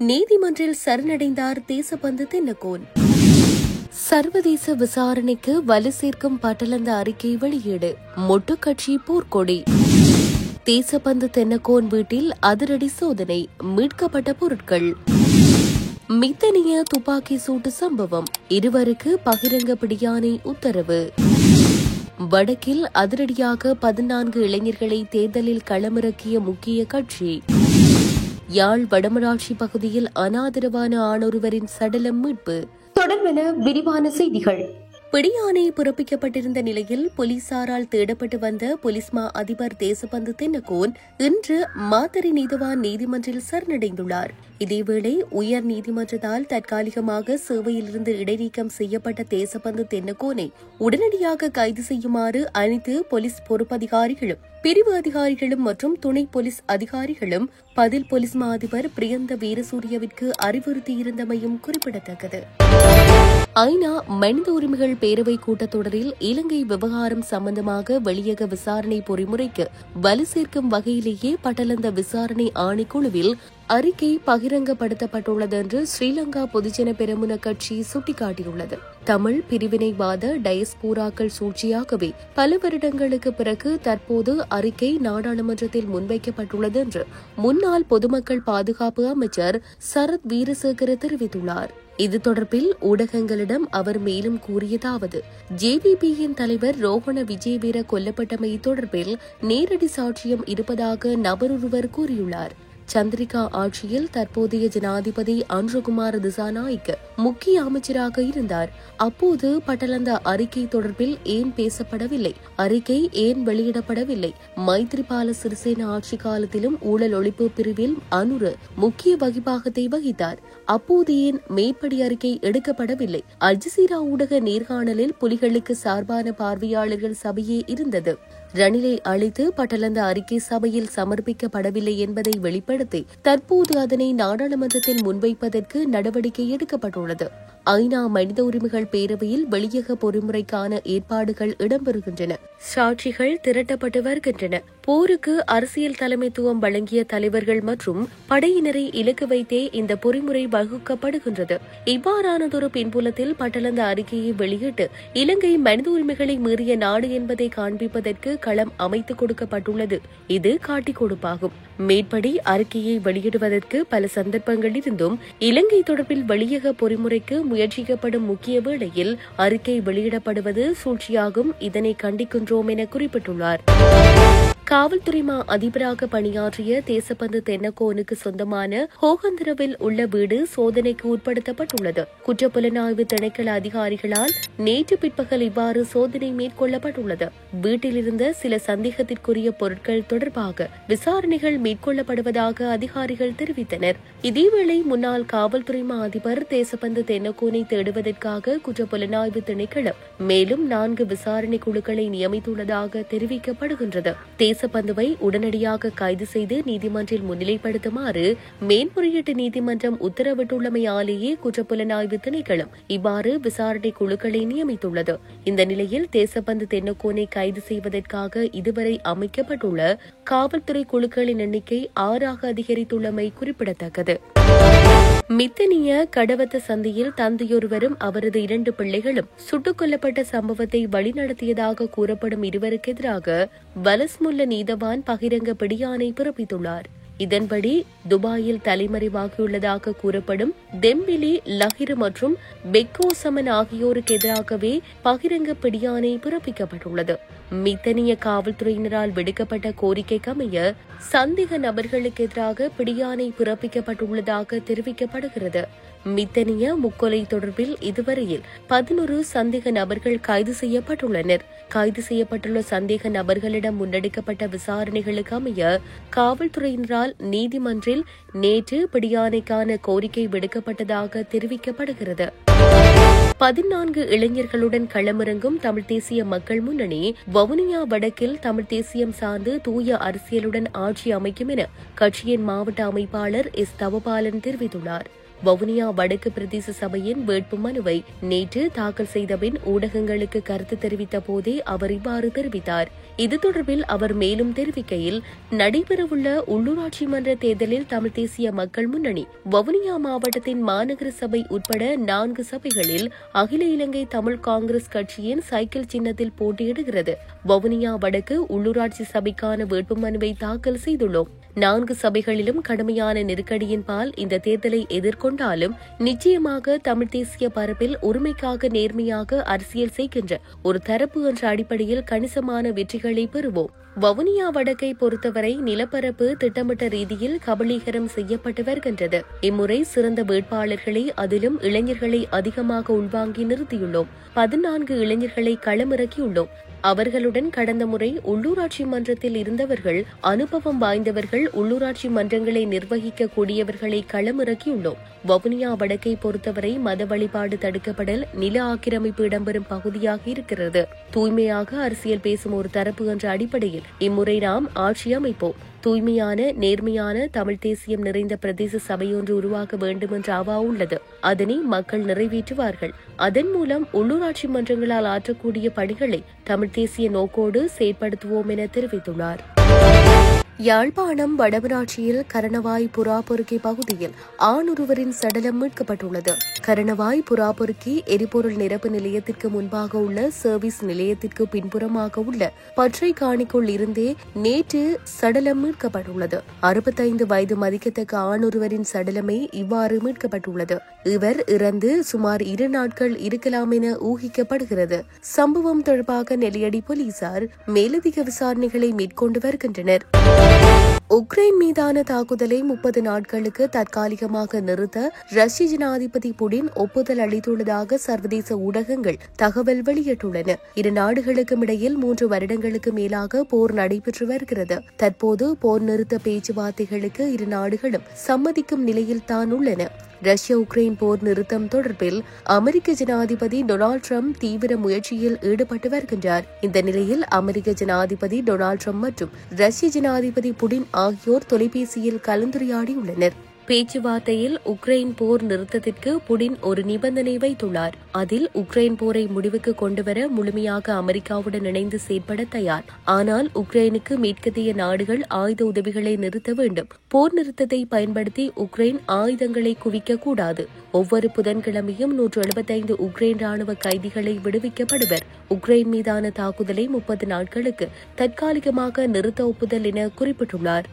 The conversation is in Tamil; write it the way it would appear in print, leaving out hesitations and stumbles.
நீதிமன்றில் சரணடைந்தார் தேசபந்து தென்னக்கோன். சர்வதேச விசாரணைக்கு வலு சேர்க்கும் பட்டளந்த அறிக்கை வெளியீடு. மொட்டு கட்சி போர்க்கொடி. தேசபந்து தென்னக்கோன் வீட்டில் அதிரடி சோதனை. மீட்கப்பட்ட பொருட்கள். மித்தனிய துப்பாக்கி சூட்டு சம்பவம். இருவருக்கு பகிரங்க பிடியாணை உத்தரவு. வடக்கில் அதிரடியாக 14 இளைஞர்களை தேர்தலில் களமிறக்கிய முக்கிய கட்சி. யாழ் வடமராட்சி பகுதியில் அனாதரவான ஆணொருவரின் சடலம் மீட்பு. தொடர்பென விரிவான செய்திகள். பிடியாணை பிறப்பிக்கப்பட்டிருந்த நிலையில் போலீசாரால் தேடப்பட்டு வந்த போலீஸ் மா அதிபர் தேசபந்து தென்னக்கோன் இன்று மாத்தறை நீதவான் நீதிமன்றில் சரணடைந்துள்ளார். இதேவேளை உயர் நீதிமன்றத்தால் தற்காலிகமாக சேவையிலிருந்து இடைநீக்கம் செய்யப்பட்ட தேசபந்து தென்னக்கோனை உடனடியாக கைது செய்யுமாறு அனைத்து போலீஸ் பொறுப்பதிகாரிகளும் பிரிவு அதிகாரிகளும் மற்றும் துணை போலீஸ் அதிகாரிகளும் பதில் போலீஸ் மா அதிபர் பிரியந்த வீரசூரியவிற்கு அறிவுறுத்தியிருந்தமையும் குறிப்பிடத்தக்கது. ஐநா மனித உரிமைகள் பேரவை கூட்டத்தொடரில் இலங்கை விவகாரம் சம்பந்தமாக வெளியக விசாரணை பொறிமுறைக்கு வலு சேர்க்கும் வகையிலேயே பட்டளந்த விசாரணை ஆணைக்குழுவில் அறிக்கை பகிரங்கப்படுத்தப்பட்டுள்ளது என்று ஸ்ரீலங்கா பொதுஜன பெரமுன கட்சி சுட்டிக்காட்டியுள்ளது. தமிழ் பிரிவினைவாத டயஸ்போராக்கள் சூழ்ச்சியாகவே பல வருடங்களுக்கு பிறகு தற்போது அறிக்கை நாடாளுமன்றத்தில் முன்வைக்கப்பட்டுள்ளது என்று முன்னாள் பொதுமக்கள் பாதுகாப்பு அமைச்சர் சரத் வீரசேகர தெரிவித்துள்ளார். இது தொடர்பில் ஊடகங்களிடம் அவர் மேலும் கூறியதாவது: ஜேவிபியின் தலைவர் ரோஹண விஜயவீர கொல்லப்பட்டமை தொடர்பில் நேரடி சாட்சியம் இருப்பதாக நபரொருவர் கூறியுள்ளார். சந்திரிகா ஆட்சியில் தற்போதைய ஜனாதிபதி அன்ருகுமார் திசாநாயக்க முக்கிய அமைச்சராக இருந்தார். அப்போது பட்டளந்த அறிக்கை தொடர்பில் ஏன் பேசப்படவில்லை? அறிக்கை ஏன் வெளியிடப்படவில்லை? மைத்ரிபால சிறிசேன ஆட்சி காலத்திலும் ஊழல் ஒழிப்பு பிரிவில் அனுர முக்கிய வகிபாகத்தை வகித்தார். அப்போது ஏன் மேற்படி அறிக்கை எடுக்கப்படவில்லை? அல்ஜசீரா ஊடக நேர்காணலில் புலிகளுக்கு சார்பான பார்வையாளர்கள் சபையே இருந்தது. ரணிலை அழைத்து பட்டளந்த அறிக்கை சபையில் சமர்ப்பிக்கப்படவில்லை என்பதை வெளிப்படுத்தி தற்போது அதனை நாடாளுமன்றத்தில் முன்வைப்பதற்கு நடவடிக்கை எடுக்கப்பட்டுள்ளது. ஐநா மனித உரிமைகள் பேரவையில் வெளியக பொறிமுறைக்கான ஏற்பாடுகள் இடம்பெறுகின்றன. சாட்சிகள் திரட்டப்பட்டு வருகின்றன. போருக்கு அரசியல் தலைமைத்துவம் வழங்கிய தலைவர்கள் மற்றும் படையினரை இலக்கு வைத்தே இந்த பொறிமுறை வகுக்கப்படுகின்றது. இவ்வாறானதொரு பின்புலத்தில் பட்டளந்த அறிக்கையை வெளியிட்டு இலங்கை மனித உரிமைகளை மீறிய நாடு என்பதை காண்பிப்பதற்கு களம் அமைத்துக் கொடுக்கப்பட்டுள்ளது. இது காட்டிக் கொடுப்பாகும். மேற்படி அறிக்கையை வெளியிடுவதற்கு பல சந்தர்ப்பங்கள் இருந்தும் இலங்கை தொடர்பில் வெளியக பொறிமுறைக்கு முயற்சிக்கப்படும் முக்கிய வேளையில் அறிக்கை வெளியிடப்படுவது சூழ்ச்சியாகும். இதனை கண்டிக்கின்றோம் என குறிப்பிட்டுள்ளார். காவல்துறை மா அதிபராக பணியாற்றிய தேசபந்து தென்னக்கோனுக்கு சொந்தமான ஹோகந்தரவில் உள்ள வீடு சோதனைக்கு உட்படுத்தப்பட்டுள்ளது. குற்றப்புலனாய்வு திணைக்கள அதிகாரிகளால் நேற்று பிற்பகல் இவ்வாறு சோதனை மேற்கொள்ளப்பட்டுள்ளது. வீட்டில் இருந்த சில சந்தேகத்திற்குரிய பொருட்கள் தொடர்பாக விசாரணைகள் மேற்கொள்ளப்படுவதாக அதிகாரிகள் தெரிவித்தனர். இதேவேளை முன்னாள் காவல்துறை மா அதிபர் தேசபந்து தென்னக்கோனை தேடுவதற்காக குற்றப்புலனாய்வு திணைக்களம் மேலும் 4 விசாரணை குழுக்களை நியமித்துள்ளதாக தெரிவிக்கப்படுகின்றது. தேசபந்துவை உடனடியாக கைது செய்து நீதிமன்றில் முன்னிலைப்படுத்துமாறு மேன்முறையீட்டு நீதிமன்றம் உத்தரவிட்டுள்ளமையாலேயே குற்றப்புலனாய்வு திணைக்களம் இவ்வாறு விசாரணை குழுக்களை நியமித்துள்ளது. இந்த நிலையில் தேசபந்து தென்னக்கோனை கைது செய்வதற்காக இதுவரை அமைக்கப்பட்டுள்ள காவல்துறை குழுக்களின் எண்ணிக்கை 6ஆக அதிகரித்துள்ளமை குறிப்பிடத்தக்கது. மித்தனிய கடவத்த சந்தியில் தந்தையொருவரும் அவரது 2 பிள்ளைகளும் சுட்டுக் கொல்லப்பட்ட சம்பவத்தை வழிநடத்தியதாக கூறப்படும் இருவருக்கு எதிராக வலஸ்முல்ல நீதவான் பகிரங்க பிடியாணை பிறப்பித்துள்ளார். இதன்படி துபாயில் தலைமறைவாகியுள்ளதாக கூறப்படும் தெம்பிலி லஹிரு மற்றும் பெக்கோசமன் ஆகியோருக்கு எதிராகவே பகிரங்க பிடியாணை பிறப்பிக்கப்பட்டுள்ளது. மித்தனிய காவல்துறையினரால் விடுக்கப்பட்ட கோரிக்கைக்கமைய சந்தேக நபர்களுக்கு எதிராக பிடியாணை பிறப்பிக்கப்பட்டுள்ளதாக தெரிவிக்கப்படுகிறது. மித்தனிய முக்கொலை தொடர்பில் இதுவரையில் 11 சந்தேக நபர்கள் கைது செய்யப்பட்டுள்ளனர். கைது செய்யப்பட்டுள்ள சந்தேக நபர்களிடம் முன்னெடுக்கப்பட்ட விசாரணைகளுக்கு அமைய காவல்துறையினரால் நீதிமன்றில் நேற்று பிடியாணைக்கான கோரிக்கை விடுக்கப்பட்டதாக தெரிவிக்கப்படுகிறது. 14 இளைஞர்களுடன் களமிறங்கும் தமிழ் தேசிய மக்கள் முன்னணி வவுனியா வடக்கில் தமிழ் தேசியம் சார்ந்து தூய அரசியலுடன் ஆட்சி அமைக்கும் என கட்சியின் மாவட்ட அமைப்பாளர் எஸ் தவபாலன் தெரிவித்துள்ளார். வவுனியா வடக்கு பிரதேச சபையின் வேட்பு மனுவை நேற்று தாக்கல் செய்த பின் ஊடகங்களுக்கு கருத்து தெரிவித்த போதே அவர் இவ்வாறு தெரிவித்தார். இது தொடர்பில் அவர் மேலும் தெரிவிக்கையில், நடைபெறவுள்ள உள்ளூராட்சி மன்ற தேர்தலில் தமிழ் தேசிய மக்கள் முன்னணி வவுனியா மாவட்டத்தின் மாநகர சபை உட்பட 4 சபைகளில் அகில இலங்கை தமிழ் காங்கிரஸ் கட்சியின் சைக்கிள் சின்னத்தில் போட்டியிடுகிறது. வவுனியா வடக்கு உள்ளூராட்சி சபைக்கான வேட்புமனுவை தாக்கல் செய்துள்ளோம். 4 சபைகளிலும் கடுமையான நெருக்கடியின் பால் இந்த தேர்தலை எதிர்கொண்டாலும் நிச்சயமாக தமிழ் தேசிய பரப்பில் உரிமைக்காக நேர்மையாக அரசியல் செய்கின்ற ஒரு தரப்பு என்ற அடிப்படையில் கணிசமான வெற்றிகளை பெறுவோம். வவுனியா வடக்கை பொறுத்தவரை நிலப்பரப்பு திட்டமிட்ட ரீதியில் கபளீகரம் செய்யப்பட்டு வருகின்றது. இம்முறை சிறந்த வேட்பாளர்களை, அதிலும் இளைஞர்களை அதிகமாக உள்வாங்கி நிறுத்தியுள்ளோம். 14 இளைஞர்களை களமிறக்கியுள்ளோம். அவர்களுடன் கடந்த முறை உள்ளூராட்சி மன்றத்தில் இருந்தவர்கள், அனுபவம் வாய்ந்தவர்கள், உள்ளூராட்சி மன்றங்களை நிர்வகிக்கக்கூடியவர்களை களமிறக்கியுள்ளோம். வவுனியா வடக்கை பொறுத்தவரை மத வழிபாடு தடுக்கப்படல், நில ஆக்கிரமிப்பு இடம்பெறும் பகுதியாக இருக்கிறது. தூய்மையாக அரசியல் பேசும் ஒரு தரப்பு என்ற அடிப்படையில் இம்முறை நாம் ஆட்சி அமைப்போம். தூய்மையான, நேர்மையான தமிழ் தேசியம் நிறைந்த பிரதேச சபையொன்று உருவாக்க வேண்டும் என்ற அவா உள்ளது. அதனை மக்கள் நிறைவேற்றுவார்கள். அதன் மூலம் உள்ளூராட்சி மன்றங்களால் ஆற்றக்கூடிய பணிகளை தமிழ் தேசிய நோக்கோடு செயற்படுத்துவோம் என தெரிவித்துள்ளார். யாழ்ப்பாணம் வடமராட்சியில் கரணவாய் புறாப்பொருக்கி பகுதியில் ஆணொருவரின் சடலம் மீட்கப்பட்டுள்ளது. கரணவாய் புறாப்பொருக்கி எரிபொருள் நிரப்பு நிலையத்திற்கு முன்பாக உள்ள சர்வீஸ் நிலையத்திற்கு பின்புறமாக உள்ள பற்றை காணிக்குள் இருந்தே நேற்று சடலம் மீட்கப்பட்டுள்ளது. 65 வயது மதிக்கத்தக்க ஆணொருவரின் சடலமே இவ்வாறு மீட்கப்பட்டுள்ளது. இவர் இறந்து சுமார் 2 நாட்கள் இருக்கலாம் என ஊகிக்கப்படுகிறது. சம்பவம் தொடர்பாக நெல்லியடி போலீசார் மேலதிக விசாரணைகளை மேற்கொண்டு வருகின்றனர். உக்ரைன் மீதான தாக்குதலை 30 நாட்களுக்கு தற்காலிகமாக நிறுத்த ரஷ்ய ஜனாதிபதி புடின் ஒப்புதல் அளித்துள்ளதாக சர்வதேச ஊடகங்கள் தகவல் வெளியிட்டுள்ளன. இரு நாடுகளுக்கும் இடையில் 3 வருடங்களுக்கு மேலாக போர் நடைபெற்று வருகிறது. தற்போது போர் நிறுத்த பேச்சுவார்த்தைகளுக்கு இரு நாடுகளும் சம்மதிக்கும் நிலையில் தான் உள்ளன. ரஷ்ய உக்ரைன் போர் நிறுத்தம் தொடர்பில் அமெரிக்க ஜனாதிபதி டொனால்டு டிரம்ப் தீவிர முயற்சியில் ஈடுபட்டு வருகின்றார். இந்த நிலையில் அமெரிக்க ஜனாதிபதி டொனால்டு டிரம்ப் மற்றும் ரஷ்ய ஜனாதிபதி புடின் ஆகியோர் தொலைபேசியில் கலந்துரையாடியுள்ளனர். பேச்சுவார்த்தையில் உக்ரைன் போர் நிறுத்தத்திற்கு புடின் ஒரு நிபந்தனை வைத்துள்ளார். அதில் உக்ரைன் போரை முடிவுக்கு கொண்டுவர முழுமையாக அமெரிக்காவுடன் இணைந்து செயற்பட தயார். ஆனால் உக்ரைனுக்கு மேற்கத்திய நாடுகள் ஆயுத உதவிகளை நிறுத்த வேண்டும். போர் நிறுத்தத்தை பயன்படுத்தி உக்ரைன் ஆயுதங்களை குவிக்கக்கூடாது. ஒவ்வொரு புதன்கிழமையும் 175 உக்ரைன் ராணுவ கைதிகளை விடுவிக்கப்படுவர். உக்ரைன் மீதான தாக்குதலை 30 நாட்களுக்கு தற்காலிகமாக நிறுத்த ஒப்புதல் என குறிப்பிட்டுள்ளார்.